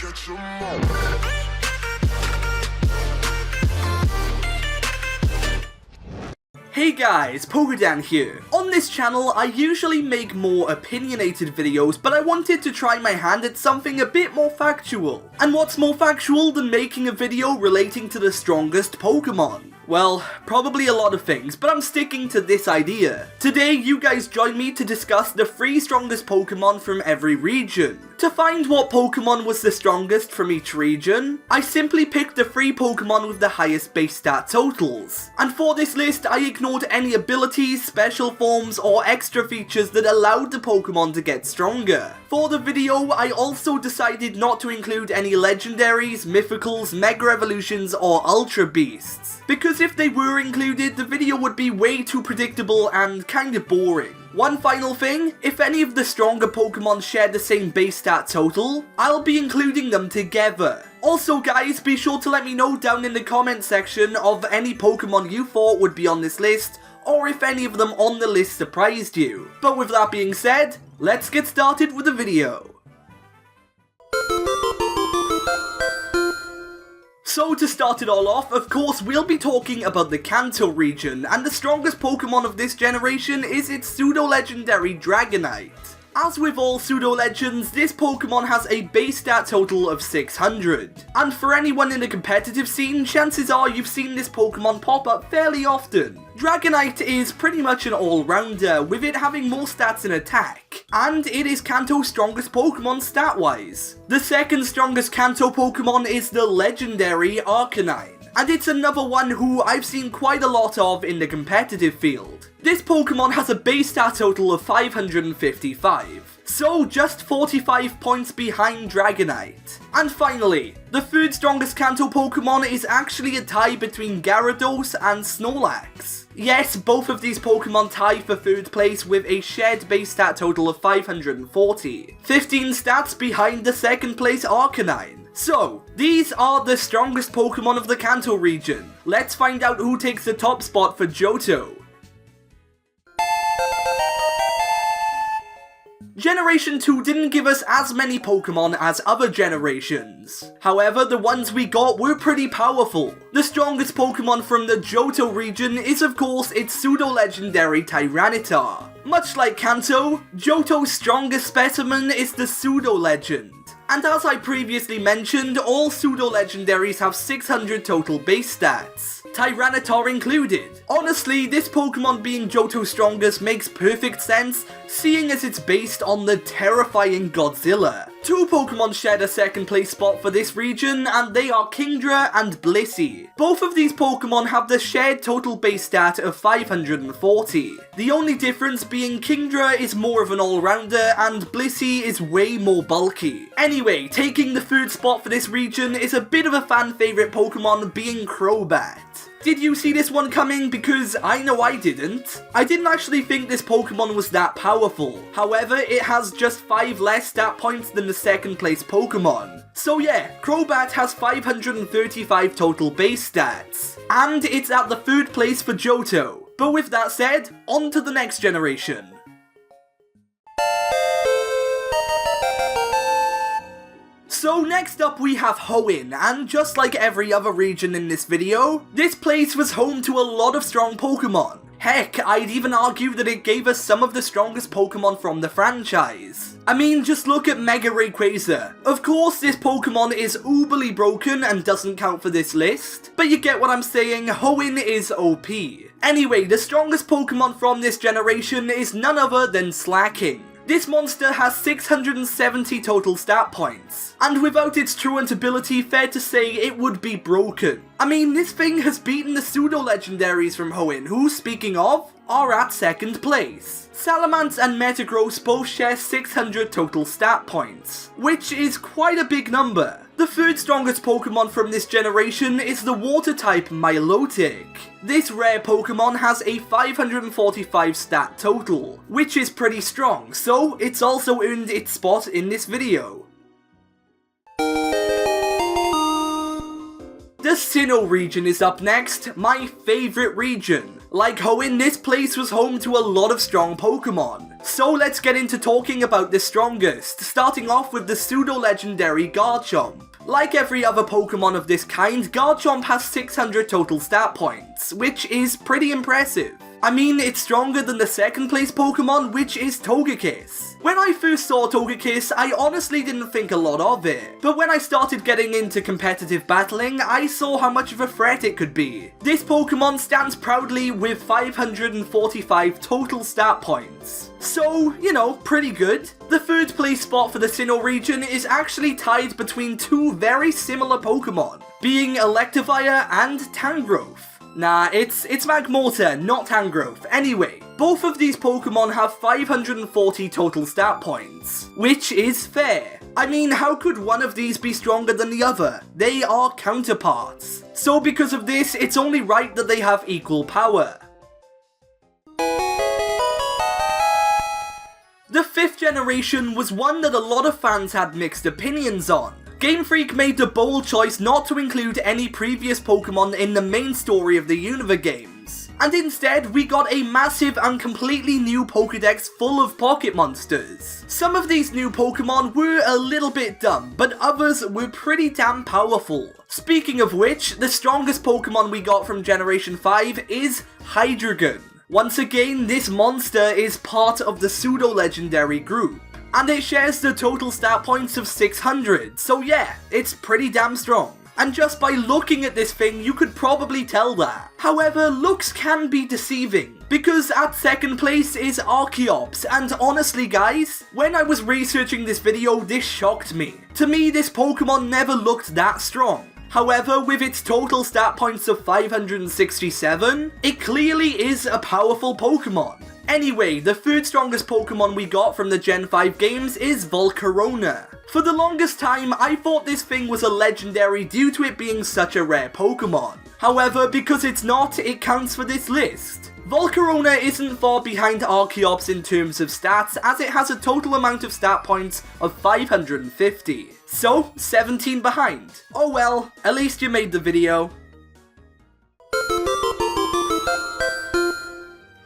catch 'em all. Hey guys, PokeDan here. On this channel, I usually make more opinionated videos, but I wanted to try my hand at something a bit more factual. And what's more factual than making a video relating to the strongest Pokemon? Well, probably a lot of things, but I'm sticking to this idea. Today, you guys join me to discuss the 3 strongest Pokemon from every region. To find what Pokemon was the strongest from each region, I simply picked the 3 Pokemon with the highest base stat totals. And for this list, I ignored any abilities, special forms, or extra features that allowed the Pokemon to get stronger. For the video, I also decided not to include any legendaries, mythicals, mega evolutions, or ultra beasts. Because if they were included, the video would be way too predictable and kinda boring. One final thing, if any of the stronger Pokemon share the same base stat total, I'll be including them together. Also guys, be sure to let me know down in the comment section of any Pokemon you thought would be on this list, or if any of them on the list surprised you. But with that being said, let's get started with the video. So to start it all off, of course we'll be talking about the Kanto region, and the strongest Pokemon of this generation is its pseudo-legendary Dragonite. As with all pseudo-legends, this Pokemon has a base stat total of 600. And for anyone in the competitive scene, chances are you've seen this Pokemon pop up fairly often. Dragonite is pretty much an all-rounder, with it having more stats in attack, and it is Kanto's strongest Pokemon stat-wise. The second strongest Kanto Pokemon is the legendary Arcanine, and it's another one who I've seen quite a lot of in the competitive field. This Pokemon has a base stat total of 555, so just 45 points behind Dragonite. And finally, the third strongest Kanto Pokemon is actually a tie between Gyarados and Snorlax. Yes, both of these Pokemon tie for third place with a shared base stat total of 540, 15 stats behind the second place Arcanine. So, these are the strongest Pokemon of the Kanto region. Let's find out who takes the top spot for Johto. Generation 2 didn't give us as many Pokemon as other generations. However, the ones we got were pretty powerful. The strongest Pokemon from the Johto region is of course its pseudo-legendary Tyranitar. Much like Kanto, Johto's strongest specimen is the pseudo-legend. And as I previously mentioned, all pseudo-legendaries have 600 total base stats, Tyranitar included. Honestly, this Pokemon being Johto's strongest makes perfect sense, seeing as it's based on the terrifying Godzilla. 2 Pokemon shared a second place spot for this region, and they are Kingdra and Blissey. Both of these Pokemon have the shared total base stat of 540. The only difference being Kingdra is more of an all-rounder and Blissey is way more bulky. Anyway, taking the third spot for this region is a bit of a fan favourite Pokemon being Crobat. Did you see this one coming? Because I know I didn't. I didn't actually think this Pokemon was that powerful. However, it has just 5 less stat points than the second place Pokemon. So yeah, Crobat has 535 total base stats. And it's at the third place for Johto. But with that said, on to the next generation. So next up we have Hoenn, and just like every other region in this video, this place was home to a lot of strong Pokemon. Heck, I'd even argue that it gave us some of the strongest Pokemon from the franchise. I mean, just look at Mega Rayquaza. Of course, this Pokemon is uberly broken and doesn't count for this list, but you get what I'm saying, Hoenn is OP. Anyway, the strongest Pokemon from this generation is none other than Slaking. This monster has 670 total stat points, and without its truant ability, fair to say it would be broken. I mean, this thing has beaten the pseudo-legendaries from Hoenn, who, speaking of, are at second place. Salamence and Metagross both share 600 total stat points, which is quite a big number. The third strongest Pokemon from this generation is the water-type Milotic. This rare Pokemon has a 545 stat total, which is pretty strong, so it's also earned its spot in this video. The Sinnoh region is up next, my favourite region. Like Hoenn, this place was home to a lot of strong Pokemon. So let's get into talking about the strongest, starting off with the pseudo-legendary Garchomp. Like every other Pokemon of this kind, Garchomp has 600 total stat points, which is pretty impressive. I mean, it's stronger than the second place Pokemon, which is Togekiss. When I first saw Togekiss, I honestly didn't think a lot of it, but when I started getting into competitive battling, I saw how much of a threat it could be. This Pokemon stands proudly with 545 total stat points. So, you know, pretty good. The third place spot for the Sinnoh region is actually tied between two very similar Pokemon, being Electivire and Tangrowth. Nah, it's Magmortar, not Tangrowth. Anyway, both of these Pokemon have 540 total stat points, which is fair. I mean, how could one of these be stronger than the other? They are counterparts. So because of this, it's only right that they have equal power. The 5th generation was one that a lot of fans had mixed opinions on. Game Freak made the bold choice not to include any previous Pokemon in the main story of the Unova games, and instead we got a massive and completely new Pokédex full of pocket monsters. Some of these new Pokemon were a little bit dumb, but others were pretty damn powerful. Speaking of which, the strongest Pokemon we got from Generation 5 is Hydreigon. Once again, this monster is part of the pseudo-legendary group, and it shares the total stat points of 600, so yeah, it's pretty damn strong. And just by looking at this thing, you could probably tell that. However, looks can be deceiving, because at second place is Archeops, and honestly guys, when I was researching this video, this shocked me. To me, this Pokemon never looked that strong. However, with its total stat points of 567, it clearly is a powerful Pokemon. Anyway, the third strongest Pokemon we got from the Gen 5 games is Volcarona. For the longest time, I thought this thing was a legendary due to it being such a rare Pokemon. However, because it's not, it counts for this list. Volcarona isn't far behind Archeops in terms of stats, as it has a total amount of stat points of 550. So, 17 behind. Oh well, at least you made the video.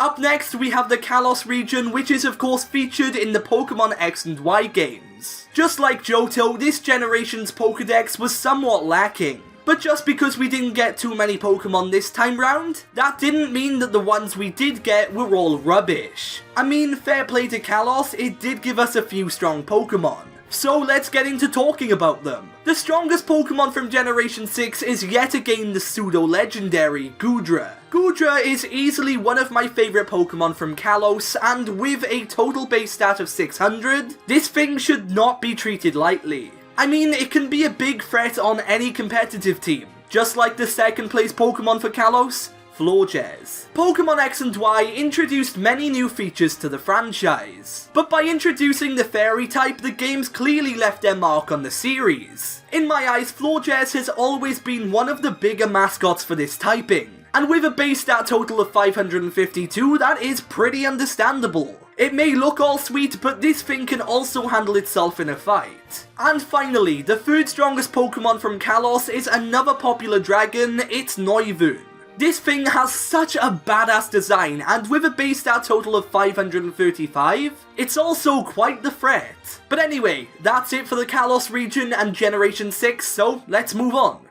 Up next, we have the Kalos region, which is of course featured in the Pokemon X and Y games. Just like Johto, this generation's Pokédex was somewhat lacking. But just because we didn't get too many Pokemon this time round, that didn't mean that the ones we did get were all rubbish. I mean, fair play to Kalos, it did give us a few strong Pokemon. So let's get into talking about them. The strongest Pokemon from Generation 6 is yet again the pseudo-legendary Goodra. Goodra is easily one of my favourite Pokemon from Kalos, and with a total base stat of 600, this thing should not be treated lightly. I mean, it can be a big threat on any competitive team, just like the second place Pokemon for Kalos, Florges. Pokemon X and Y introduced many new features to the franchise, but by introducing the fairy type, the games clearly left their mark on the series. In my eyes, Florges has always been one of the bigger mascots for this typing, and with a base stat total of 552, that is pretty understandable. It may look all sweet, but this thing can also handle itself in a fight. And finally, the third strongest Pokemon from Kalos is another popular dragon, it's Noivern. This thing has such a badass design, and with a base stat total of 535, it's also quite the threat. But anyway, that's it for the Kalos region and Generation 6, so let's move on.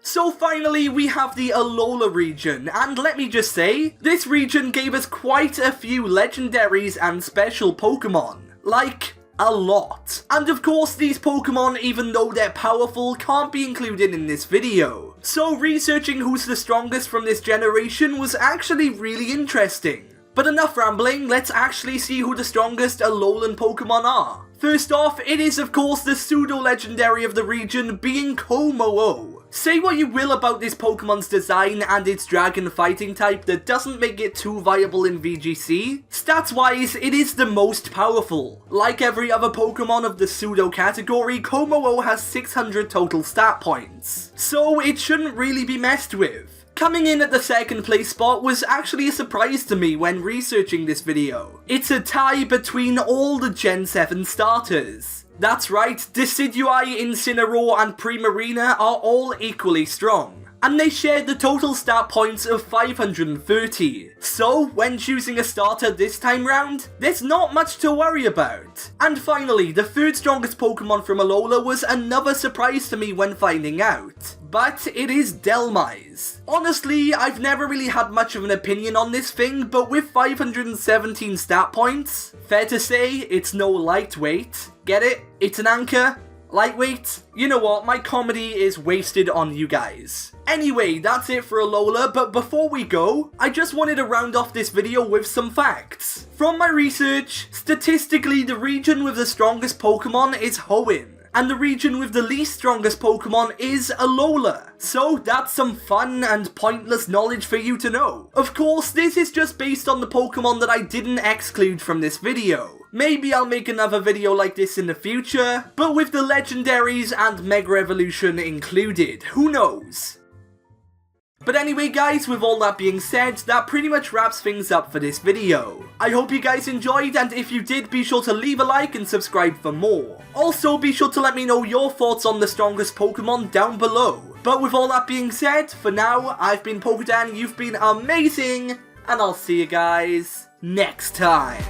So finally, we have the Alola region, and let me just say, this region gave us quite a few legendaries and special Pokemon. Like, a lot. And of course, these Pokemon, even though they're powerful, can't be included in this video. So researching who's the strongest from this generation was actually really interesting. But enough rambling, let's actually see who the strongest Alolan Pokemon are. First off, it is of course the pseudo-legendary of the region, being Kommo-o. Say what you will about this Pokemon's design and its dragon fighting type, that doesn't make it too viable in VGC. Stats-wise, it is the most powerful. Like every other Pokemon of the pseudo category, Kommo-o has 600 total stat points, so it shouldn't really be messed with. Coming in at the second place spot was actually a surprise to me when researching this video. It's a tie between all the Gen 7 starters. That's right, Decidueye, Incineroar and Primarina are all equally strong, and they shared the total stat points of 530. So, when choosing a starter this time round, there's not much to worry about. And finally, the third strongest Pokemon from Alola was another surprise to me when finding out. But it is Dhelmise. Honestly, I've never really had much of an opinion on this thing, but with 517 stat points, fair to say it's no lightweight. Get it? It's an anchor. Lightweight? You know what, my comedy is wasted on you guys. Anyway, that's it for Alola, but before we go, I just wanted to round off this video with some facts. From my research, statistically the region with the strongest Pokemon is Hoenn, and the region with the least strongest Pokemon is Alola. So that's some fun and pointless knowledge for you to know. Of course, this is just based on the Pokemon that I didn't exclude from this video. Maybe I'll make another video like this in the future, but with the legendaries and Mega Evolution included, who knows? But anyway guys, with all that being said, that pretty much wraps things up for this video. I hope you guys enjoyed, and if you did, be sure to leave a like and subscribe for more. Also, be sure to let me know your thoughts on the strongest Pokemon down below. But with all that being said, for now, I've been PokeDan, you've been amazing, and I'll see you guys next time.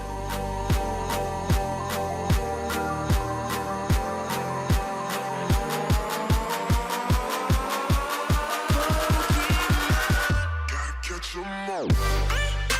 Catch 'em all.